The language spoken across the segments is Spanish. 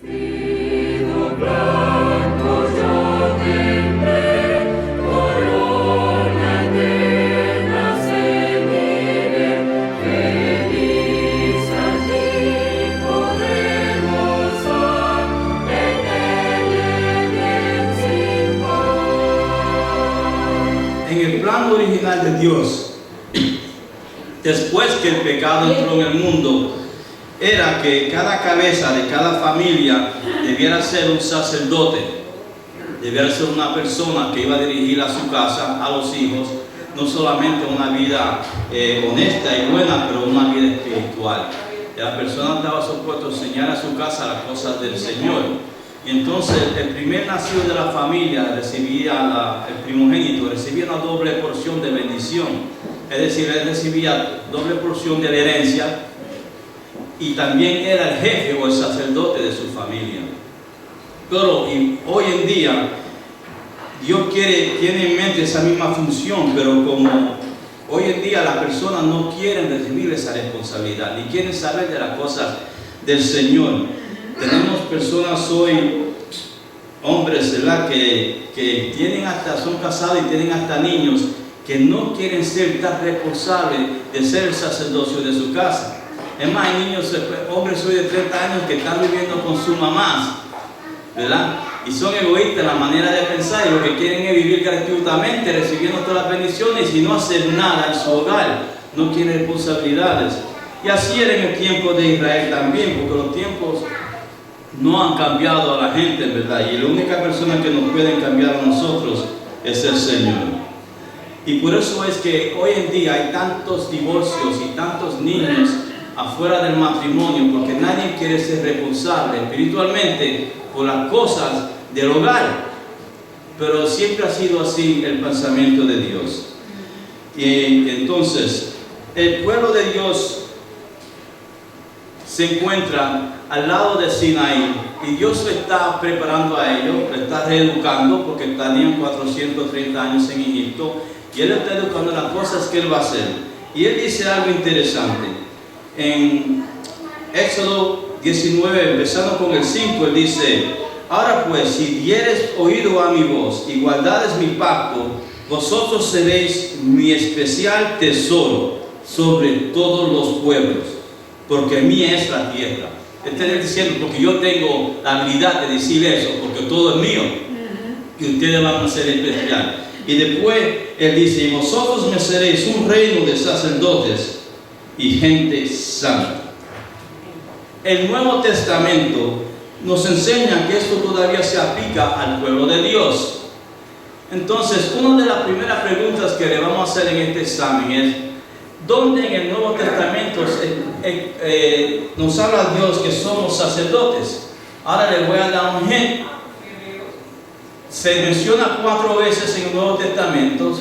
En el plan original de Dios, después que el pecado entró en el mundo, era que cada cabeza de cada familia debiera ser un sacerdote, debiera ser una persona que iba a dirigir a su casa, a los hijos, no solamente una vida honesta y buena, pero una vida espiritual. La persona estaba supuesta a enseñar a su casa las cosas del Señor. Y entonces el primer nacido de la familia recibía, el primogénito recibía una doble porción de bendición. Es decir, él recibía doble porción de la herencia y también era el jefe o el sacerdote de su familia. Pero hoy en día Dios tiene en mente esa misma función, pero como hoy en día las personas no quieren recibir esa responsabilidad, ni quieren saber de las cosas del Señor. Tenemos personas hoy, hombres, ¿verdad?, que tienen son casados y tienen hasta niños, que no quieren ser tan responsables de ser el sacerdocio de su casa. Es más, hay niños, hombres hoy de 30 años que están viviendo con sus mamás, ¿verdad? Y son egoístas en la manera de pensar, y lo que quieren es vivir gratuitamente, recibiendo todas las bendiciones y no hacer nada en su hogar. No quieren responsabilidades. Y así era en el tiempo de Israel también, porque los tiempos no han cambiado a la gente, ¿verdad? Y la única persona que nos puede cambiar a nosotros es el Señor. Y por eso es que hoy en día hay tantos divorcios y tantos niños afuera del matrimonio, porque nadie quiere ser responsable espiritualmente por las cosas del hogar. Pero siempre ha sido así el pensamiento de Dios. Y entonces, el pueblo de Dios se encuentra al lado de Sinaí y Dios lo está preparando a ellos, lo está reeducando porque tenían 430 años en Egipto y Él está educando las cosas que Él va a hacer. Y Él dice algo interesante. En Éxodo 19, empezando con el 5, Él dice: ahora pues, si dieres oído a mi voz y guardares mi pacto, vosotros seréis mi especial tesoro sobre todos los pueblos, porque mía es la tierra. Está diciendo, porque yo tengo la habilidad de decir eso, porque todo es mío, y ustedes van a ser especial. Y después Él dice: y vosotros me seréis un reino de sacerdotes y gente santa. El Nuevo Testamento nos enseña que esto todavía se aplica al pueblo de Dios. Entonces, una de las primeras preguntas que le vamos a hacer en este examen es: ¿dónde en el Nuevo Testamento nos habla Dios que somos sacerdotes? Ahora les voy a dar un ejemplo. Se menciona 4 veces en el Nuevo Testamento.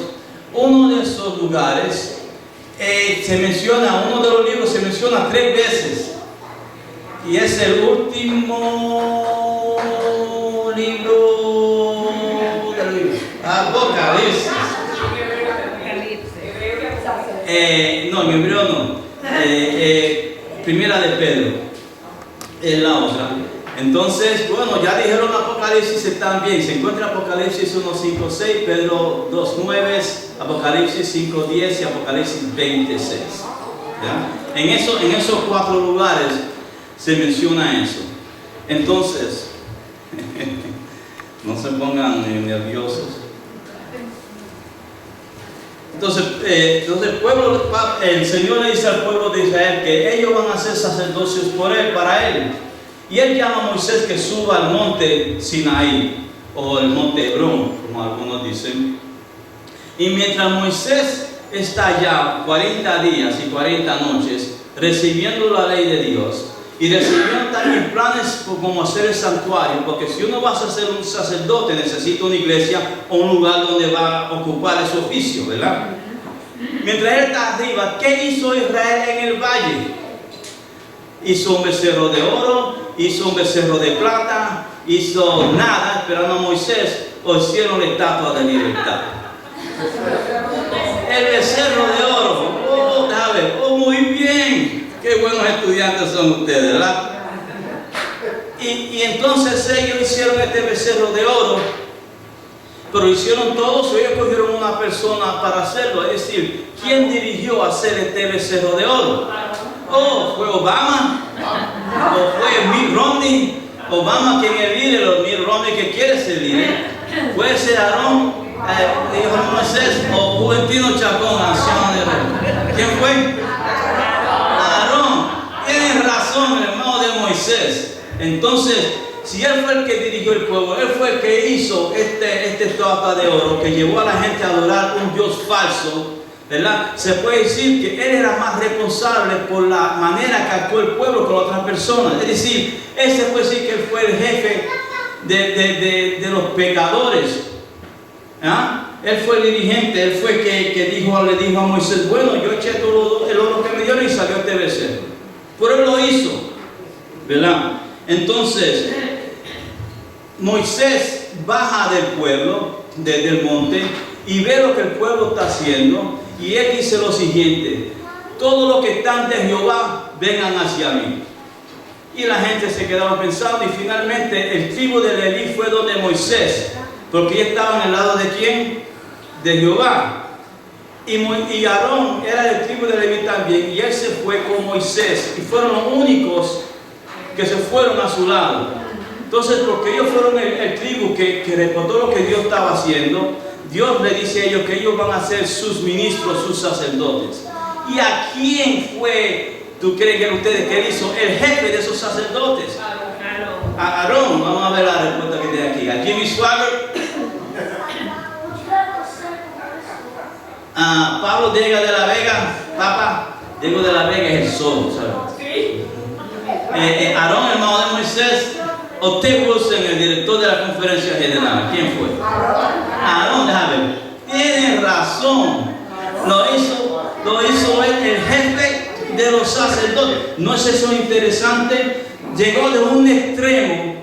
Uno de esos lugares uno de los libros se menciona 3 veces. Y es el último libro del libro, Apocalipsis. No, en hebreo no. Primera de Pedro es la otra. Entonces, bueno, ya dijeron Apocalipsis también. Se encuentra Apocalipsis 1, 5, 6, Pedro 2, 9, Apocalipsis 5, 10 y Apocalipsis 26. ¿Ya? En esos 4 lugares se menciona eso. Entonces, no se pongan nerviosos. Entonces el Señor le dice al pueblo de Israel que ellos van a ser sacerdocios para Él. Y Él llama a Moisés que suba al monte Sinaí, o el monte Hebrón, como algunos dicen. Y mientras Moisés está allá 40 días y 40 noches, recibiendo la ley de Dios, y recibiendo también planes como hacer el santuario, porque si uno va a ser un sacerdote necesita una iglesia o un lugar donde va a ocupar ese oficio, ¿verdad? Mientras él está arriba, ¿qué hizo Israel en el valle? Hizo un becerro de oro, hizo un becerro de plata, hizo nada, esperando a Moisés, o hicieron la estatua de libertad. El becerro de oro, muy bien. Qué buenos estudiantes son ustedes, ¿verdad? Y entonces ellos hicieron este becerro de oro, pero hicieron todos, o ellos cogieron una persona para hacerlo. Es decir, ¿quién dirigió a hacer este becerro de oro? Oh, ¿fue Obama? ¿O fue Mitt Romney? Obama quien es líder, o Mitt Romney que quiere ser líder. Puede ser Aarón, hijo de Moisés, o Juventino Chacón, anciano de Rey. ¿Quién fue? Aarón. Tienes razón, hermano de Moisés. Entonces, si él fue el que dirigió el pueblo, él fue el que hizo este estatua de oro que llevó a la gente a adorar un Dios falso, ¿verdad? Se puede decir que él era más responsable por la manera que actuó el pueblo con otras personas. Es decir, él se puede decir que él fue el jefe de los pecadores. ¿Ah? Él fue el dirigente, él fue el que le dijo a Moisés, bueno, yo eché todo el oro que me dieron y salió este becerro. Pero él lo hizo, ¿verdad? Entonces, Moisés baja del pueblo, desde el monte, y ve lo que el pueblo está haciendo, y él dice lo siguiente: todos los que están de Jehová, vengan hacia mí. Y la gente se quedaba pensando, y finalmente el tribu de Leví fue donde Moisés, porque ellos estaban al lado de ¿quién? De Jehová. Y Aarón era del tribu de Leví también, y él se fue con Moisés, y fueron los únicos que se fueron a su lado. Entonces, porque ellos fueron el tribu que reportó lo que Dios estaba haciendo, Dios le dice a ellos que ellos van a ser sus ministros, sus sacerdotes. ¿Y a quién fue, tú crees que ustedes, que él hizo el jefe de esos sacerdotes? A Aarón. Vamos a ver la respuesta que tiene aquí. A Jimmy Swagger, a Pablo Diego de la Vega. Papá, Diego de la Vega es el sol, ¿sabes? Aarón, hermano de Moisés, o Ted Wilson, el director de la conferencia general. ¿Quién fue? Aarón, déjame ver. Tiene razón. Lo hizo él, el jefe de los sacerdotes. ¿No es eso interesante? Llegó de un extremo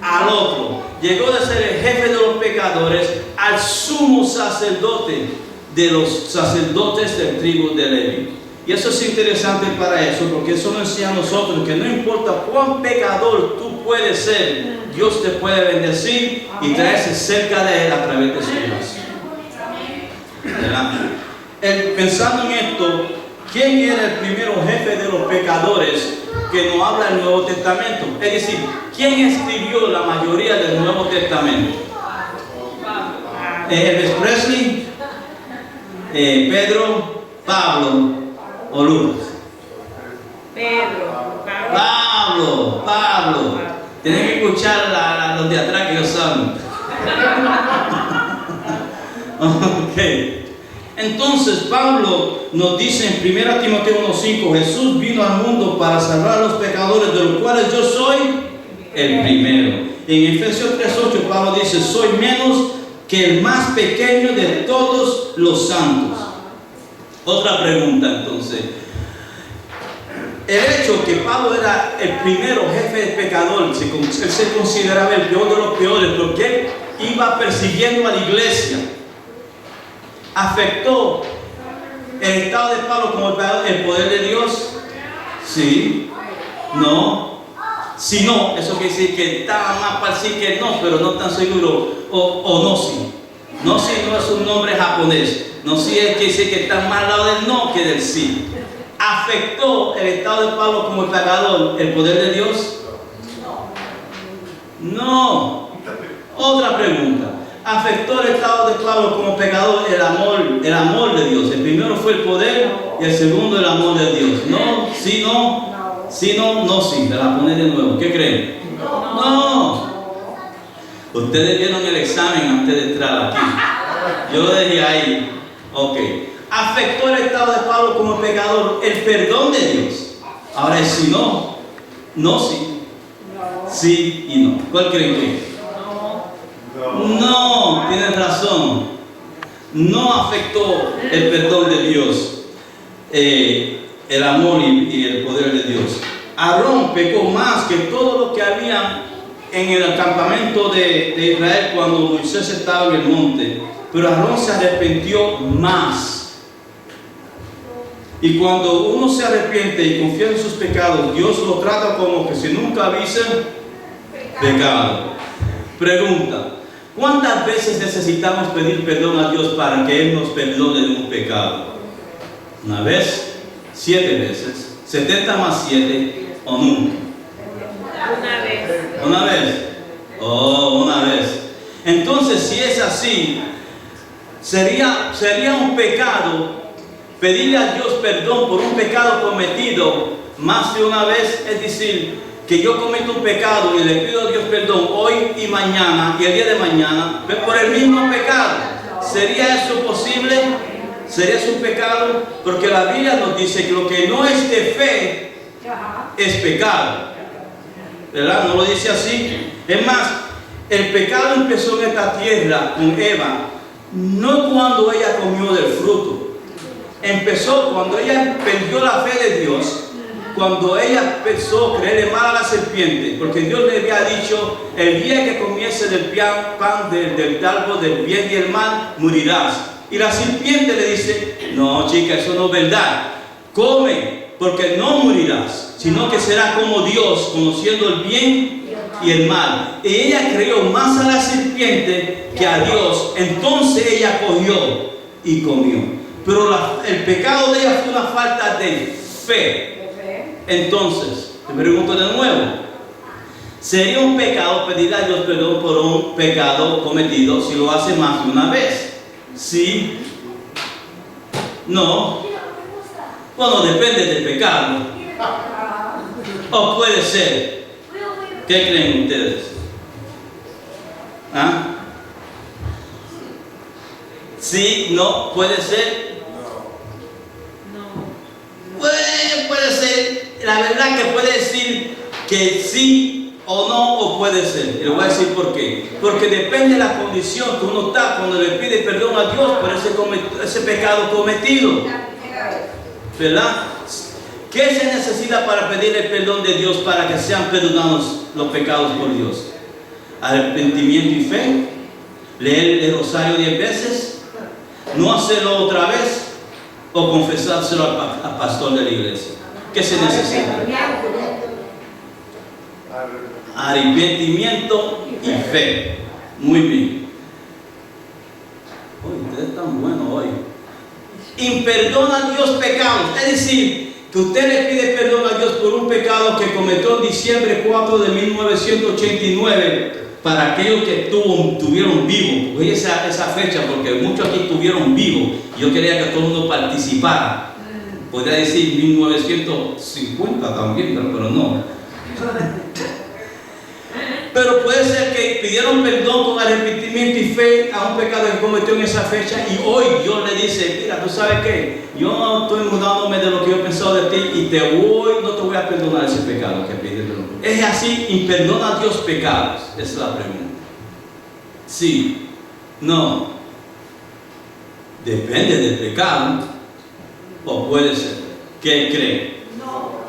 al otro. Llegó de ser el jefe de los pecadores al sumo sacerdote de los sacerdotes del tribu de Leví. Y eso es interesante para eso, porque eso nos enseña a nosotros que no importa cuán pecador tú puedes ser, Dios te puede bendecir y traerse cerca de Él a través de su gracia. Pensando en esto, ¿quién era el primero jefe de los pecadores que nos habla el Nuevo Testamento? Es decir, ¿quién escribió la mayoría del Nuevo Testamento? Elvis Presley, Pedro, Pablo o Lucas. Pablo. Tienen que escuchar a los de atrás que ellos saben. Ok. Entonces Pablo nos dice en 1 Timoteo 1:5: Jesús vino al mundo para salvar a los pecadores, de los cuales yo soy el primero. En Efesios 3:8 Pablo dice: soy menos que el más pequeño de todos los santos. Otra pregunta entonces. El hecho que Pablo era el primero jefe de pecador, él se consideraba el peor de los peores, porque él iba persiguiendo a la iglesia, ¿afectó el estado de Pablo como el poder de Dios? Sí. No. Si no, eso quiere decir que estaba más para decir que no, pero no tan seguro. O no sí. No sí no es un nombre japonés. No sí es que decir que está más al lado del no que del sí. ¿Afectó el estado de Pablo como el pecador el poder de Dios? No. Otra pregunta. ¿Afectó el estado de Pablo como pecador el amor de Dios? El primero fue el poder y el segundo el amor de Dios. No, sí, no. Sí, no, sí. Te la pone de nuevo. ¿Qué creen? No. Ustedes vieron el examen antes de entrar aquí. Yo lo dejé ahí. Ok. ¿Afectó el estado de Pablo como pecador el perdón de Dios? Ahora es sí, no. No, sí. Sí y no. ¿Cuál creen que es? No, tienes razón. No afectó el perdón de Dios, el amor y el poder de Dios. Aarón pecó más que todo lo que había en el campamento de Israel cuando Moisés estaba en el monte. Pero Aarón se arrepintió más. Y cuando uno se arrepiente y confía en sus pecados, Dios lo trata como que si nunca hubiese pecado. Pregunta: ¿cuántas veces necesitamos pedir perdón a Dios para que Él nos perdone de un pecado? ¿Una vez? 7 veces. ¿70 más 7 o nunca? Una vez. ¿Una vez? Oh, una vez. Entonces, si es así, sería un pecado pedirle a Dios perdón por un pecado cometido más de una vez. Es decir, que yo cometo un pecado y le pido a Dios perdón hoy y mañana y el día de mañana por el mismo pecado. ¿Sería eso posible? ¿Sería eso un pecado? Porque la Biblia nos dice que lo que no es de fe es pecado, ¿verdad? ¿No lo dice así? Es más, el pecado empezó en esta tierra con Eva, no cuando ella comió del fruto. Empezó cuando ella perdió la fe de Dios, cuando ella empezó a creerle mal a la serpiente, porque Dios le había dicho: el día que comiese del pan del árbol del bien y el mal, morirás. Y la serpiente le dice: no, chica, eso no es verdad. Come, porque no morirás, sino que serás como Dios, conociendo el bien y el mal. Y ella creyó más a la serpiente que a Dios. Entonces ella cogió y comió. Pero el pecado de ella fue una falta de fe. Entonces, te pregunto de nuevo: ¿sería un pecado pedirle a Dios perdón por un pecado cometido si lo hace más de una vez? ¿Sí? ¿No? Bueno, depende del pecado. O puede ser. ¿Qué creen ustedes? ¿Ah? ¿Sí? ¿No? ¿Puede ser? Puede ser. La verdad que puede decir que sí o no, o puede ser. Y le voy a decir por qué. Porque depende de la condición que uno está cuando le pide perdón a Dios por ese pecado cometido, ¿verdad? ¿Qué se necesita para pedir el perdón de Dios para que sean perdonados los pecados por Dios? Arrepentimiento y fe. Leer el rosario 10 veces. No hacerlo otra vez. O confesárselo al pastor de la iglesia. ¿Qué se necesita? Arrepentimiento y fe. Muy bien. Hoy ustedes están buenos hoy. Imperdona a Dios pecados. Es decir, que usted le pide perdón a Dios por un pecado que cometió en diciembre 4 de 1989 para aquellos que tuvieron vivo. Oye esa fecha, porque muchos aquí estuvieron vivos. Yo quería que todo el mundo participara. Podría decir 1950 también, pero no. Pero puede ser que pidieron perdón con arrepentimiento y fe a un pecado que cometió en esa fecha, y hoy Dios le dice: mira, tú sabes qué, yo no estoy mudándome de lo que yo he pensado de ti y no te voy a perdonar ese pecado que pide perdón. Es así, imperdona a Dios pecados. Esa es la pregunta. Sí, no. Depende del pecado. O puede ser. ¿Qué cree? No.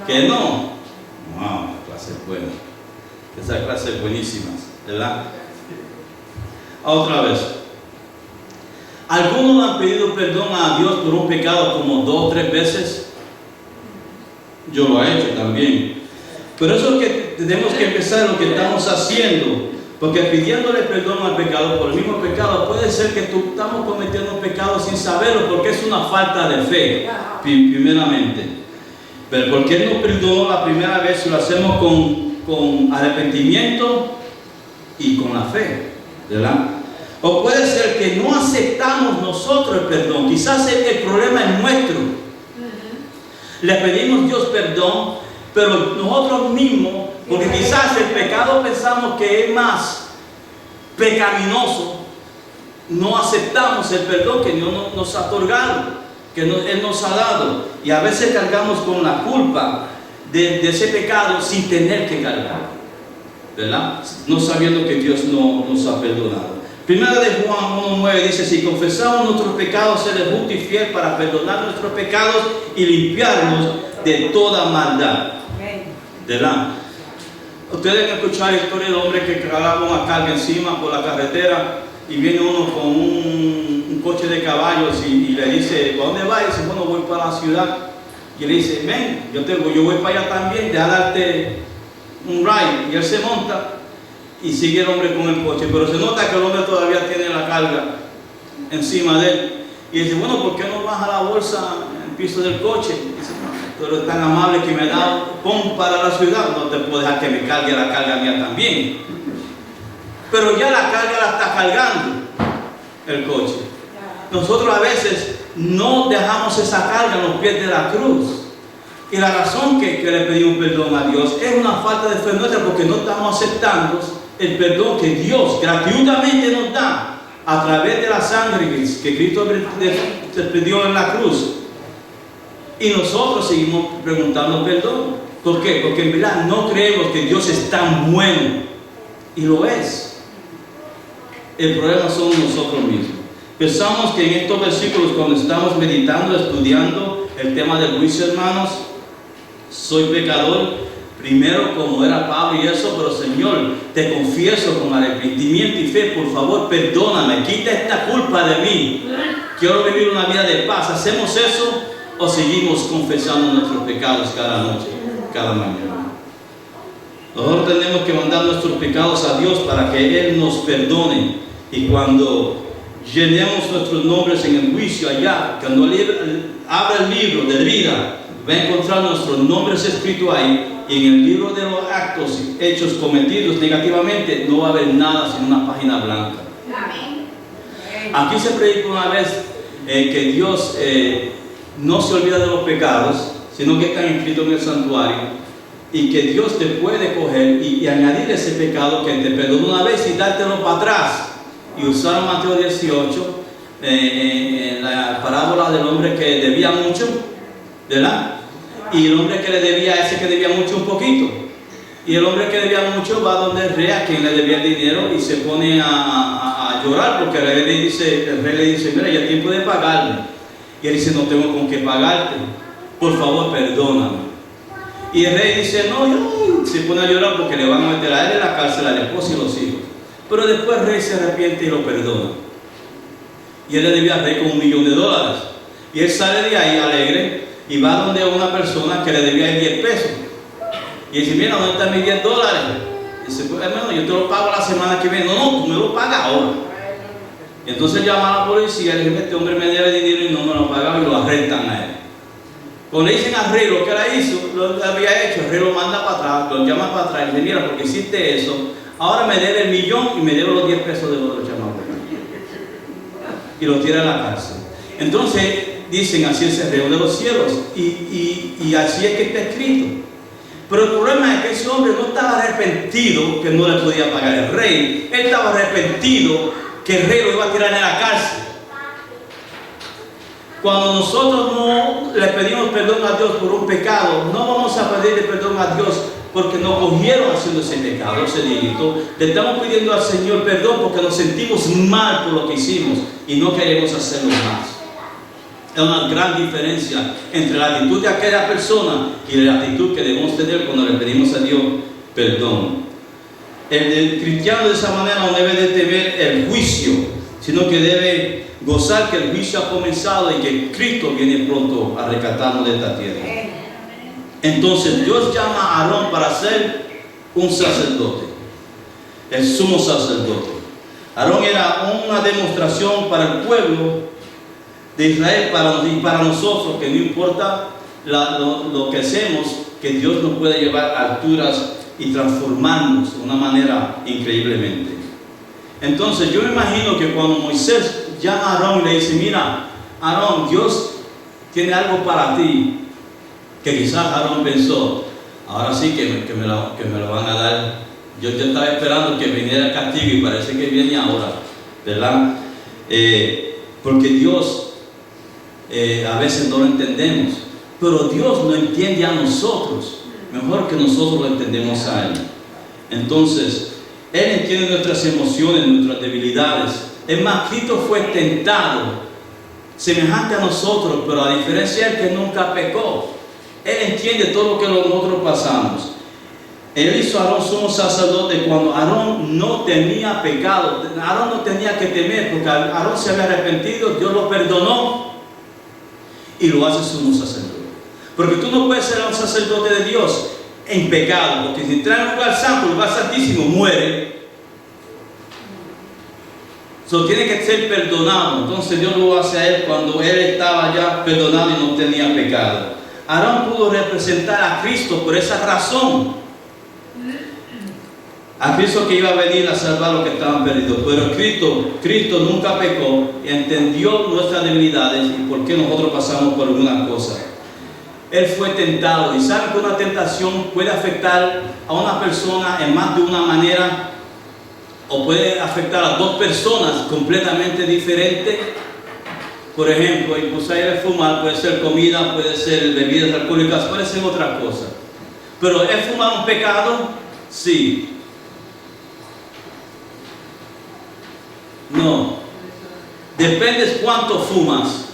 ¿Que no? Wow, la clase es buena. Esa clase es buenísima, ¿verdad? Otra vez. ¿Algunos han pedido perdón a Dios por un pecado como 2 o 3 veces? Yo lo he hecho también. Pero eso es que tenemos que empezar lo que estamos haciendo. Porque pidiéndole perdón al pecado por el mismo pecado, puede ser que estamos cometiendo un pecado sin saberlo, porque es una falta de fe, primeramente. Pero porque Él nos perdonó la primera vez, lo hacemos con arrepentimiento y con la fe, ¿verdad? O puede ser que no aceptamos nosotros el perdón. Quizás el problema es nuestro. Le pedimos a Dios perdón, pero nosotros mismos, porque quizás el pecado pensamos que es más pecaminoso, no aceptamos el perdón que Dios nos ha otorgado, que Él nos ha dado, y a veces cargamos con la culpa de ese pecado sin tener que cargar, ¿verdad? No sabiendo que Dios no nos ha perdonado. Primera de Juan 1:9 dice: si confesamos nuestros pecados, Él es justo y fiel para perdonar nuestros pecados y limpiarnos de toda maldad, ¿verdad? Ustedes han escuchado la historia del hombre que cargaba una carga encima por la carretera y viene uno con un coche de caballos y le dice: ¿a dónde vas? Y dice: bueno, voy para la ciudad. Y le dice: ven, yo voy para allá también, deja darte un ride. Y él se monta y sigue el hombre con el coche, pero se nota que el hombre todavía tiene la carga encima de él. Y dice, bueno, ¿por qué no baja la bolsa en el piso del coche? Dice, tú eres tan amable que me ha dado, pon para la ciudad, no te puedo dejar que me cargue la carga mía también. Pero ya la carga la está cargando el coche. Nosotros a veces no dejamos esa carga en los pies de la cruz. Y la razón que le pedimos perdón a Dios es una falta de fe nuestra, porque no estamos aceptando el perdón que Dios gratuitamente nos da a través de la sangre que Cristo se pidió en la cruz. Y nosotros seguimos preguntando perdón. ¿Por qué? Porque en verdad no creemos que Dios es tan bueno. Y lo es. El problema son nosotros mismos. Pensamos que en estos versículos, cuando estamos meditando, estudiando el tema del juicio, hermanos, soy pecador, primero como era Pablo y eso, pero Señor, te confieso con arrepentimiento y fe, por favor, perdóname, quita esta culpa de mí. Quiero vivir una vida de paz. ¿Hacemos eso o seguimos confesando nuestros pecados cada noche, cada mañana? Nosotros tenemos que mandar nuestros pecados a Dios para que Él nos perdone. Y cuando llenemos nuestros nombres en el juicio allá, cuando abra el libro de vida, va a encontrar nuestros nombres escritos ahí, y en el libro de los actos y hechos cometidos negativamente no va a haber nada sino una página blanca. Aquí se predicó una vez que Dios no se olvida de los pecados, sino que están escritos en el santuario, y que Dios te puede coger y añadir ese pecado que te perdonó una vez y dártelo para atrás. Y usaron Mateo 18, en la parábola del hombre que debía mucho, ¿verdad? Y el hombre que le debía a ese que debía mucho un poquito. Y el hombre que debía mucho va donde el rey a quien le debía el dinero y se pone a llorar, porque el rey le dice, mira, ya es tiempo de pagarle. Y él dice, no tengo con qué pagarte, por favor perdóname. Y el rey dice, no, se pone a llorar porque le van a meter a él en la cárcel, a la esposa y los hijos. Pero después el rey se arrepiente y lo perdona. Y él le debía al rey con $1 millón. Y él sale de ahí alegre y va donde una persona que le debía 10 pesos. Y dice, mira, ¿dónde están mis $10? Y dice, pues hermano, yo te lo pago la semana que viene. No, tú me lo pagas ahora. Y entonces llama a la policía y le dice, este hombre me debe dinero y no me lo pagaba, y lo arrestan a él. Cuando le dicen al rey lo que él hizo, lo que había hecho, el rey lo manda para atrás, lo llama para atrás y dice, mira, porque hiciste eso, ahora me debe $1 millón y me debe los 10 pesos de los chamacos. Y lo tira a la cárcel. Entonces dicen, así es el reino de los cielos, y así es que está escrito. Pero el problema es que ese hombre no estaba arrepentido que no le podía pagar el rey. Él estaba arrepentido que el rey lo iba a tirar en la cárcel. Cuando nosotros no le pedimos perdón a Dios por un pecado, no vamos a pedirle perdón a Dios porque nos cogieron haciendo ese pecado, ese delito. Le estamos pidiendo al Señor perdón porque nos sentimos mal por lo que hicimos y no queremos hacerlo más. Es una gran diferencia entre la actitud de aquella persona y la actitud que debemos tener cuando le pedimos a Dios perdón. El cristiano de esa manera no debe de temer el juicio, sino que debe gozar que el juicio ha comenzado y que Cristo viene pronto a rescatarnos de esta tierra. Entonces Dios llama a Aarón para ser un sacerdote, el sumo sacerdote. Aarón era una demostración para el pueblo de Israel y para nosotros, que no importa lo que hacemos, que Dios nos puede llevar a alturas y transformarnos de una manera increíblemente. Entonces yo me imagino que cuando Moisés llama a Aarón y le dice, mira, Aarón, Dios tiene algo para ti, que quizás Aarón pensó, ahora sí que me lo van a dar. Yo estaba esperando que viniera el castigo y parece que viene ahora, ¿verdad? Porque Dios a veces no lo entendemos, pero Dios lo entiende a nosotros mejor que nosotros lo entendemos a Él. Entonces Él entiende nuestras emociones, nuestras debilidades. Es más, Cristo fue tentado semejante a nosotros, pero a diferencia de Él, que nunca pecó. Él entiende todo lo que nosotros pasamos. Él hizo a Aarón sumo sacerdote cuando Aarón no tenía pecado. Aarón no tenía que temer, porque Aarón se había arrepentido, Dios lo perdonó y lo hace sumo sacerdote. Porque tú no puedes ser un sacerdote de Dios en pecado, porque si entras en un lugar santo, el lugar santísimo, muere So, tiene que ser perdonado. Entonces Dios lo hace a él cuando él estaba ya perdonado y no tenía pecado. Aarón pudo representar a Cristo por esa razón. A Cristo que iba a venir a salvar a los que estaban perdidos. Pero Cristo nunca pecó y entendió nuestras debilidades y por qué nosotros pasamos por algunas cosas. Él fue tentado. Y sabe que una tentación puede afectar a una persona en más de una manera, o puede afectar a dos personas completamente diferentes. Por ejemplo, impulsar a fumar puede ser comida, puede ser bebidas alcohólicas, puede ser otra cosa. Pero ¿es fumar un pecado? Sí. No. Depende cuánto fumas.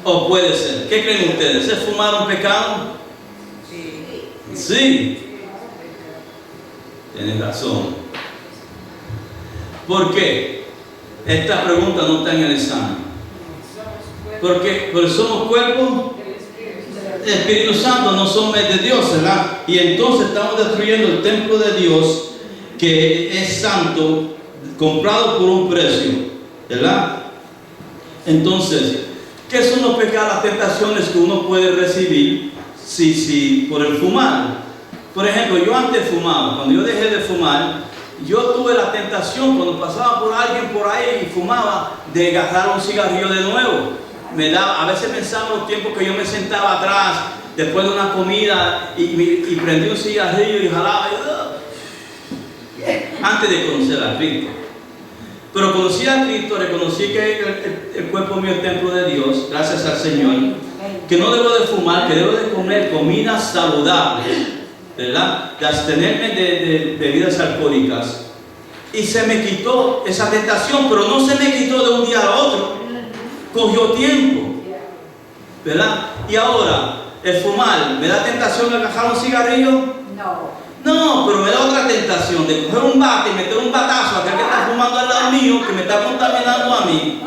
O puede ser. ¿Qué creen ustedes? ¿Es fumar un pecado? Sí. Tienen razón. ¿Por qué? Esta pregunta no está en el examen. Porque somos cuerpo del Espíritu Santo, no somos de Dios, ¿verdad? Y entonces estamos destruyendo el templo de Dios, que es santo, comprado por un precio, ¿verdad? Entonces, ¿qué son los pecados, las tentaciones que uno puede recibir si por el fumar? Por ejemplo, yo antes fumaba. Cuando yo dejé de fumar, yo tuve la tentación, cuando pasaba por alguien por ahí y fumaba, de agarrar un cigarrillo de nuevo. A veces pensaba en los tiempos que yo me sentaba atrás, después de una comida, y prendí un cigarrillo y jalaba, antes de conocer a Cristo. Pero conocí a Cristo, reconocí que el cuerpo mío es el templo de Dios, gracias al Señor, que no debo de fumar, que debo de comer comidas saludables, ¿verdad? De abstenerme de bebidas alcohólicas. Y se me quitó esa tentación, pero no se me quitó de un día a otro. Cogió tiempo, ¿verdad? Y ahora, el fumar, ¿me da tentación de agarrar un cigarrillo? No, pero me da otra tentación de coger un bate y meter un batazo a aquel que está fumando al lado mío, que me está contaminando a mí.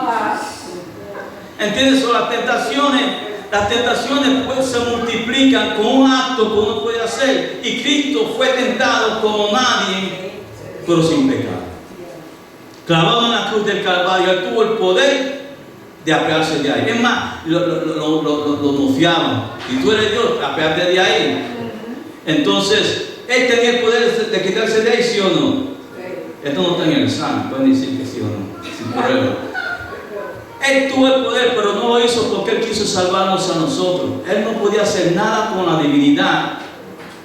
¿Entiendes? Son las tentaciones pues se multiplican con un acto que uno puede hacer. Y Cristo fue tentado como nadie, pero sin pecado. Clavado en la cruz del Calvario, él tuvo el poder de apearse de ahí. Es más, lo nofiaban. Y tú eres Dios, apearte de ahí. Entonces, él tenía el poder de quitarse de ahí, ¿sí o no? Esto no está en el examen, pueden decir que sí o no, sin problema. Él tuvo el poder, pero no lo hizo porque Él quiso salvarnos a nosotros. Él no podía hacer nada con la divinidad,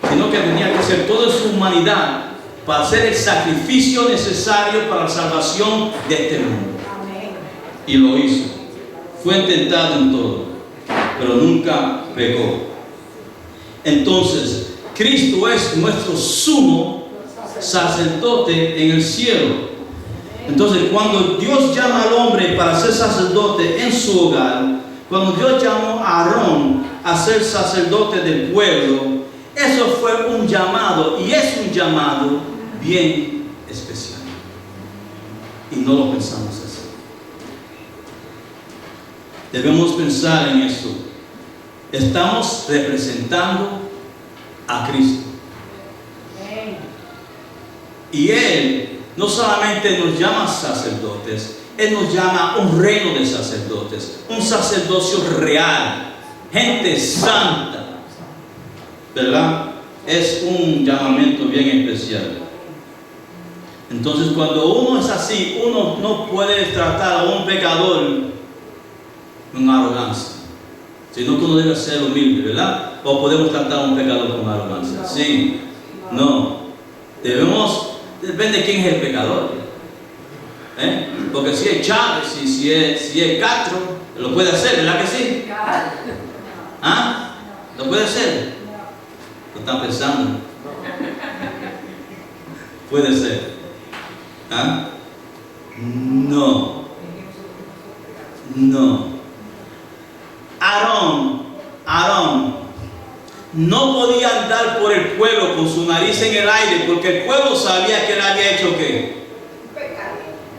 sino que tenía que hacer toda su humanidad para hacer el sacrificio necesario para la salvación de este mundo. Y lo hizo. Fue tentado en todo, pero nunca pecó. Entonces, Cristo es nuestro sumo sacerdote en el cielo. Entonces, cuando Dios llama al hombre para ser sacerdote en su hogar, cuando Dios llamó a Aarón a ser sacerdote del pueblo, eso fue un llamado, y es un llamado bien especial. Y no lo pensamos así. Debemos pensar en esto. Estamos representando a Cristo. Y Él no solamente nos llama sacerdotes, Él nos llama un reino de sacerdotes, un sacerdocio real, gente santa, ¿verdad? Es un llamamiento bien especial. Entonces, cuando uno es así, uno no puede tratar a un pecador con arrogancia, sino que uno debe ser humilde, ¿verdad? O podemos tratar a un pecador con arrogancia. Sí, no. Depende de quién es el pecador. Porque si es Chávez, si es Castro, lo puede hacer, ¿verdad que sí? ¿Ah? ¿Lo puede hacer? Lo están pensando. Puede ser. ¿Ah? No. Aarón no podía andar por el pueblo con su nariz en el aire, porque el pueblo sabía que él había hecho ¿qué?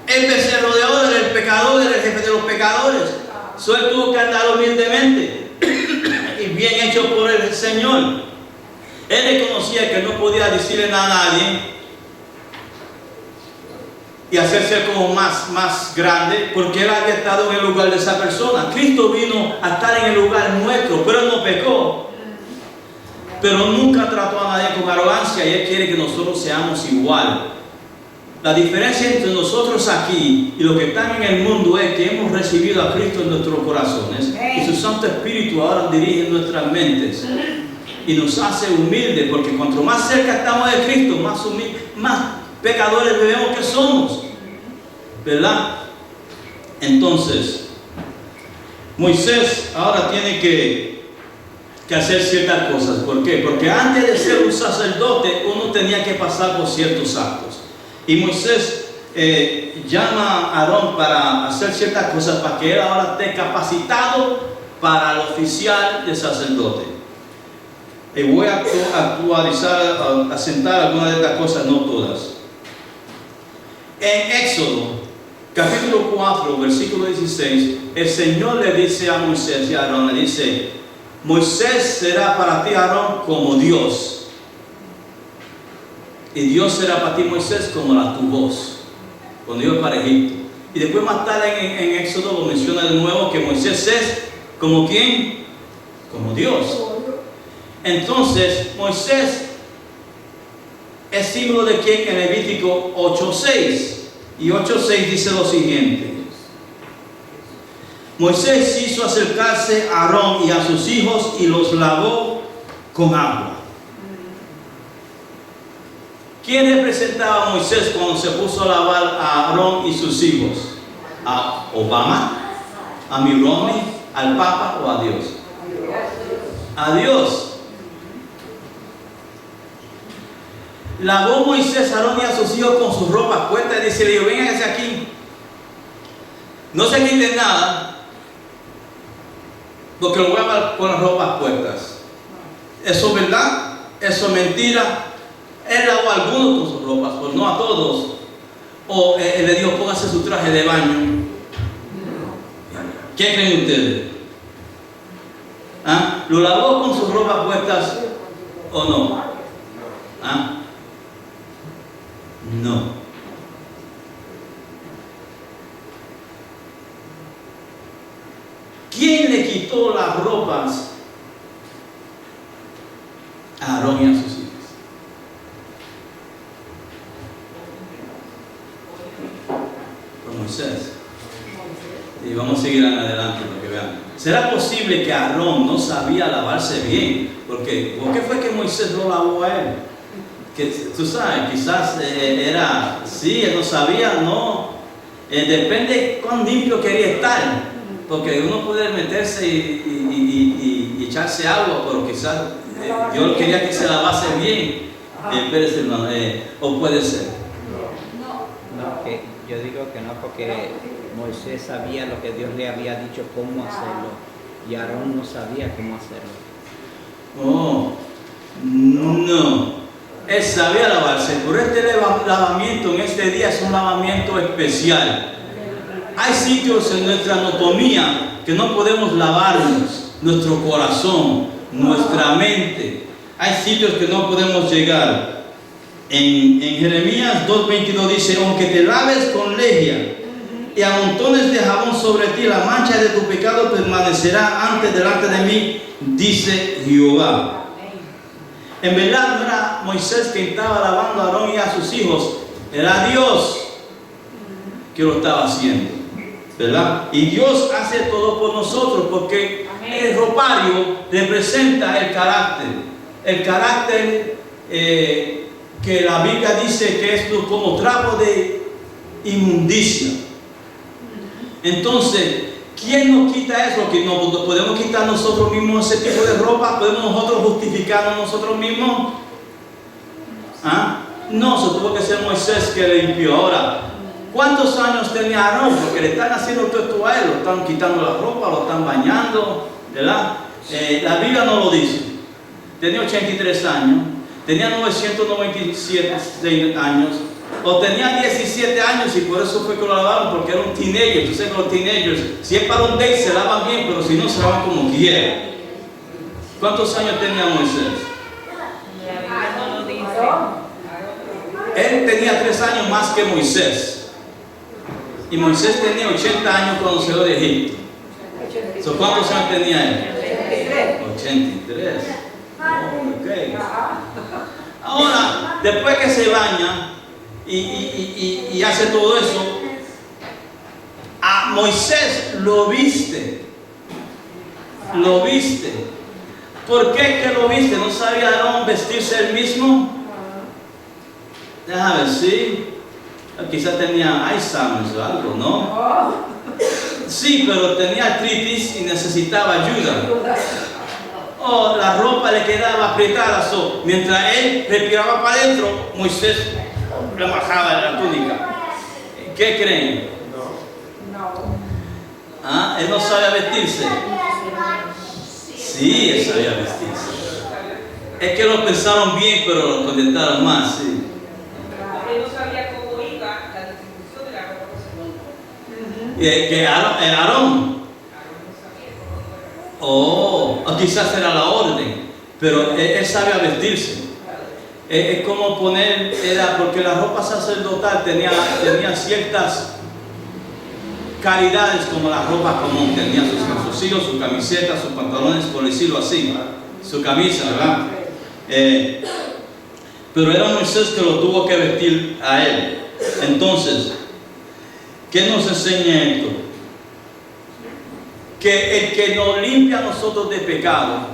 El becerro de oro era el pecador, era el jefe de los pecadores. Solo él tuvo que andar humildemente y bien hecho por el Señor. Él reconocía que no podía decirle nada a nadie, y hacerse como más grande, porque él había estado en el lugar de esa persona. Cristo vino a estar en el lugar nuestro, pero él no pecó. Pero nunca trató a nadie con arrogancia y él quiere que nosotros seamos igual. La diferencia entre nosotros aquí y los que están en el mundo es que hemos recibido a Cristo en nuestros corazones y su Santo Espíritu ahora dirige nuestras mentes y nos hace humildes, porque cuanto más cerca estamos de Cristo, más pecadores vemos que somos, ¿verdad? Entonces, Moisés ahora tiene que hacer ciertas cosas. ¿Por qué? Porque antes de ser un sacerdote, uno tenía que pasar por ciertos actos. Y Moisés llama a Aarón para hacer ciertas cosas para que él ahora esté capacitado para el oficial de sacerdote. Y voy a actualizar, a asentar algunas de estas cosas, no todas. En Éxodo, capítulo 4, versículo 16, el Señor le dice a Moisés y a Aarón, le dice: Moisés será para ti, Aarón, como Dios. Y Dios será para ti, Moisés, como tu voz. Cuando iba para Egipto. Y después más tarde en Éxodo lo menciona de nuevo que Moisés es como ¿quién? Como Dios. Entonces, Moisés es símbolo de quién en Levítico 8:6. Y 8:6 dice lo siguiente: Moisés hizo acercarse a Aarón y a sus hijos y los lavó con agua. ¿Quién representaba a Moisés cuando se puso a lavar a Aarón y sus hijos? ¿A Obama? ¿A Mitt Romney? ¿Al Papa o a Dios? A Dios. Lavó Moisés a Aarón y a sus hijos con sus ropas puestas y dice: vengan hacia aquí. No se quiten nada, porque lo voy a lavar con las ropas puestas. ¿Eso es verdad? ¿Eso es mentira? Él lavó a algunos con sus ropas, pero no a todos. O le dijo: póngase su traje de baño. ¿Qué creen ustedes? ¿Ah? ¿Lo lavó con sus ropas puestas o no? ¿Ah? No. ¿Quién le quitó las ropas a Aarón y a sus hijos? Moisés. Y vamos a seguir adelante para que vean. ¿Será posible que Aarón no sabía lavarse bien? ¿Por qué fue que Moisés no lavó a él? Que tú sabes, quizás era, sí, él no sabía, no. Depende cuán limpio quería estar. Porque uno puede meterse y echarse agua, pero quizás Dios quería que se lavase bien. Espérese, hermano, o puede ser. No, que yo digo que no, porque Moisés sabía lo que Dios le había dicho cómo hacerlo y Aarón no sabía cómo hacerlo. Oh, no. Él sabía lavarse, pero este lavamiento en este día es un lavamiento especial. Hay sitios en nuestra anatomía que no podemos lavarnos, nuestro corazón, nuestra mente. Hay sitios que no podemos llegar. En Jeremías 2:22 dice: aunque te laves con lejía y amontones de jabón sobre ti, la mancha de tu pecado permanecerá delante de mí, dice Jehová. En verdad no era Moisés quien estaba lavando a Aarón y a sus hijos, era Dios que lo estaba haciendo, ¿verdad? Y Dios hace todo por nosotros, porque el ropario representa el carácter que la Biblia dice que es como trapo de inmundicia. Entonces, ¿quién nos quita eso? ¿Que no podemos quitar nosotros mismos ese tipo de ropa? ¿Podemos nosotros justificarnos nosotros mismos? ¿Ah? No, se tuvo que ser Moisés que le limpió. Ahora, ¿cuántos años tenía Aarón? Porque le están haciendo todo esto a él, lo están quitando la ropa, lo están bañando, ¿verdad? La Biblia no lo dice. Tenía 83 años. Tenía 997 años, o tenía 17 años y por eso fue que lo lavaron, porque era un teenager. Tú sabes que los teenagers, si es para un date se lavan bien, pero si no se lavan como quieran. ¿Cuántos años tenía Moisés? La Biblia no lo dice. Él tenía 3 años más que Moisés. Y Moisés tenía 80 años cuando salió de Egipto. ¿Cuántos años tenía él? 83. Oh, okay. Ahora, después que se baña y hace todo eso, a Moisés lo viste. Lo viste. ¿Por qué que lo viste? ¿No sabía Aarón vestirse él mismo? Déjame ver, sí. Quizás tenía Alzheimer o algo, ¿no? Sí, pero tenía artritis y necesitaba ayuda. Oh, la ropa le quedaba apretada. Mientras él respiraba para adentro, Moisés le bajaba la túnica. ¿Qué creen? ¿Ah? Él no sabía vestirse. Sí, él sabía vestirse. Es que lo pensaron bien, pero lo contentaron más, sí. Él no sabía cómo iba la distribución de la ropa que se montó. Que Aarón. Oh, quizás era la orden, pero él sabía vestirse. Es como poner, porque la ropa sacerdotal tenía ciertas calidades como la ropa común, tenía sus calzoncillos, sus camisetas, sus pantalones, por decirlo así, su camisa, ¿verdad? Pero era Moisés que lo tuvo que vestir a él. Entonces, ¿qué nos enseña esto? Que el que nos limpia a nosotros de pecado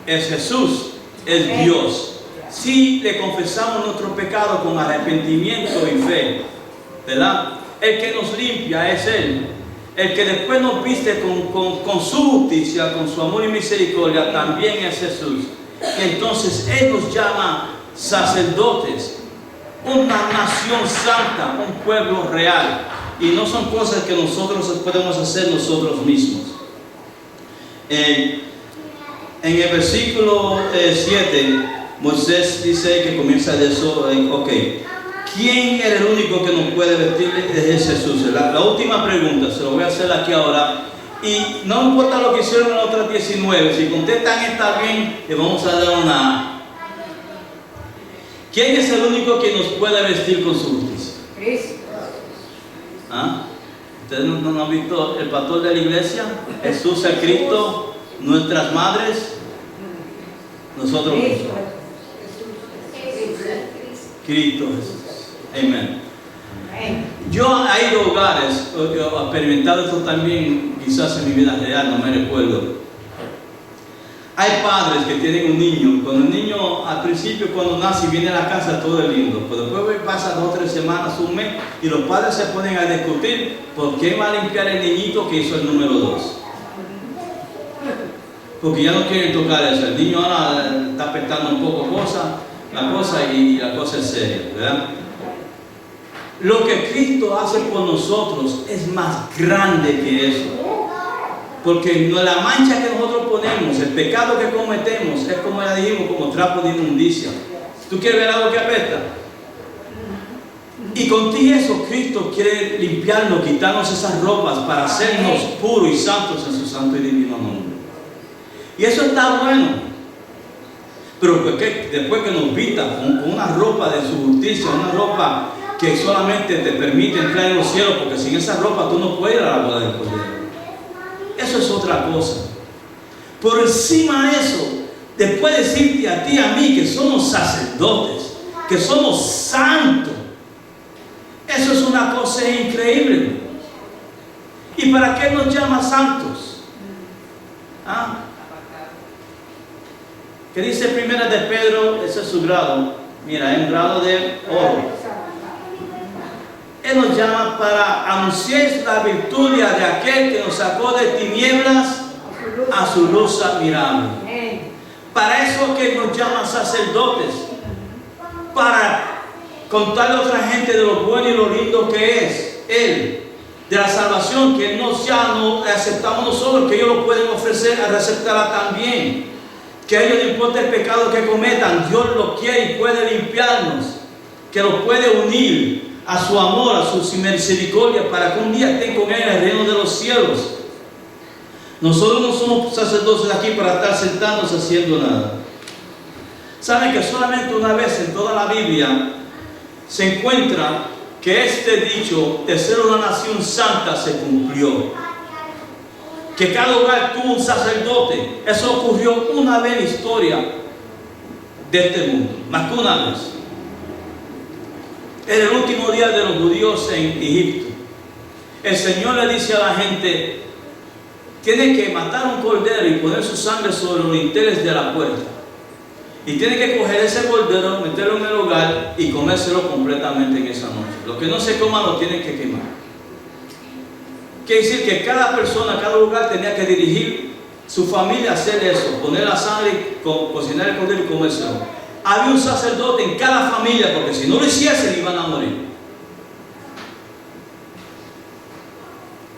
es Jesús, es Dios. Si le confesamos nuestro pecado con arrepentimiento y fe, ¿verdad? El que nos limpia es Él. El que después nos viste con su justicia, con su amor y misericordia, también es Jesús. Y entonces Él nos llama sacerdotes, una nación santa, un pueblo real. Y no son cosas que nosotros podemos hacer nosotros mismos. En el versículo 7, Moisés dice que comienza de eso, ok. ¿Quién era el único que nos puede vestir? Es Jesús. La última pregunta, se lo voy a hacer aquí ahora. Y no importa lo que hicieron en las otras 19, si contestan está bien, le vamos a dar una A. ¿Quién es el único que nos puede vestir con su justicia? Cristo. ¿Ah? ¿Ustedes no han visto el pastor de la iglesia? Jesús es Cristo, nuestras madres, nosotros mismos. Cristo Jesús. Amén. Yo he ido a hogares, he experimentado esto también quizás en mi vida real, no me recuerdo. Hay padres que tienen un niño, cuando el niño al principio cuando nace y viene a la casa todo es lindo, pero después pasa 2 o 3 semanas, un mes, y los padres se ponen a discutir por qué va a limpiar el niñito que hizo el número 2. Porque ya no quieren tocar eso, el niño ahora está apretando un poco la cosa y la cosa es seria, ¿verdad? Lo que Cristo hace por nosotros es más grande que eso. Porque la mancha que nosotros ponemos, el pecado que cometemos, es como ya dijimos, como trapo de inmundicia. ¿Tú quieres ver algo que apesta? Y contigo eso, Cristo quiere limpiarnos, quitarnos esas ropas para hacernos puros y santos en su santo y divino nombre. Y eso está bueno. Pero después que nos vista con una ropa de su justicia, una ropa que solamente te permite entrar en los cielos, porque sin esa ropa tú no puedes ir a la boda del Cordero. Eso es otra cosa. Por encima de eso, después de decirte a ti y a mí que somos sacerdotes, que somos santos, eso es una cosa increíble. ¿Y para qué nos llama santos? ¿Ah? ¿Qué dice primera de Pedro? Ese es su grado. Mira, es un grado de oro. Él nos llama para anunciar la virtud de aquel que nos sacó de tinieblas a su luz admirable. Para eso que nos llama sacerdotes, para contarle a otra gente de lo bueno y lo lindo que es Él, de la salvación que ya no aceptamos nosotros, que ellos lo pueden ofrecer a receptarla también, que a ellos no importa el pecado que cometan, Dios lo quiere y puede limpiarnos, que los puede unir a su amor, a su misericordia, para que un día estén con Él en el reino de los cielos. Nosotros no somos sacerdotes aquí para estar sentados haciendo nada. Saben que solamente una vez en toda la Biblia se encuentra que este dicho de ser una nación santa se cumplió. Que cada hogar tuvo un sacerdote. Eso ocurrió una vez en la historia de este mundo, más que una vez. Era el último día de los judíos en Egipto. El Señor le dice a la gente: tiene que matar un cordero y poner su sangre sobre los dinteles de la puerta. Y tiene que coger ese cordero, meterlo en el hogar y comérselo completamente en esa noche. Lo que no se coma lo tienen que quemar. Quiere decir que cada persona, cada hogar tenía que dirigir su familia a hacer eso, poner la sangre, cocinar el cordero y comérselo. Había un sacerdote en cada familia, porque si no lo hiciesen iban a morir.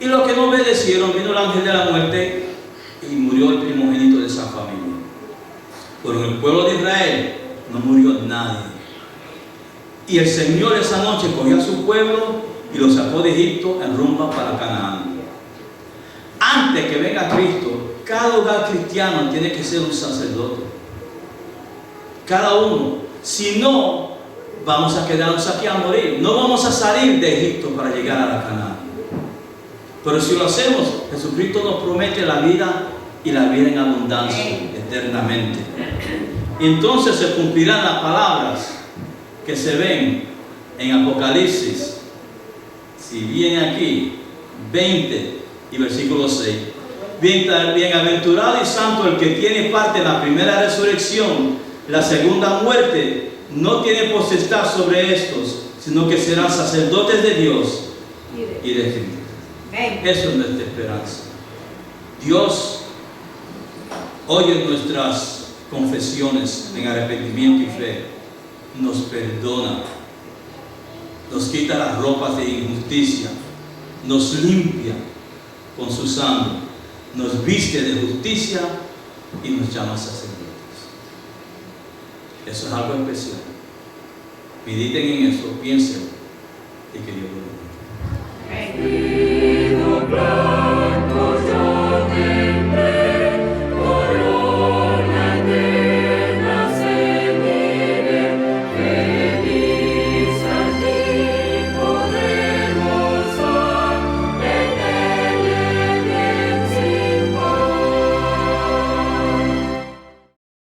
Y los que no obedecieron, vino el ángel de la muerte y murió el primogénito de esa familia. Pero en el pueblo de Israel no murió nadie. Y el Señor esa noche cogió a su pueblo y lo sacó de Egipto en rumbo para Canaán. Antes que venga Cristo, cada hogar cristiano tiene que ser un sacerdote. Cada uno. Si no, vamos a quedarnos aquí a morir. No vamos a salir de Egipto para llegar a la Canaán. Pero si lo hacemos, Jesucristo nos promete la vida y la vida en abundancia eternamente. Y entonces se cumplirán las palabras que se ven en Apocalipsis. Si viene aquí, 20 y versículo 6. Bienaventurado y santo el que tiene parte en la primera resurrección. La segunda muerte no tiene potestad sobre estos, sino que serán sacerdotes de Dios y de Cristo. Eso es nuestra esperanza. Dios oye nuestras confesiones en arrepentimiento y fe, nos perdona, nos quita las ropas de injusticia, nos limpia con su sangre, nos viste de justicia y nos llama sacerdotes. Eso es algo especial. Mediten en eso, piensen y que Dios lo bendiga.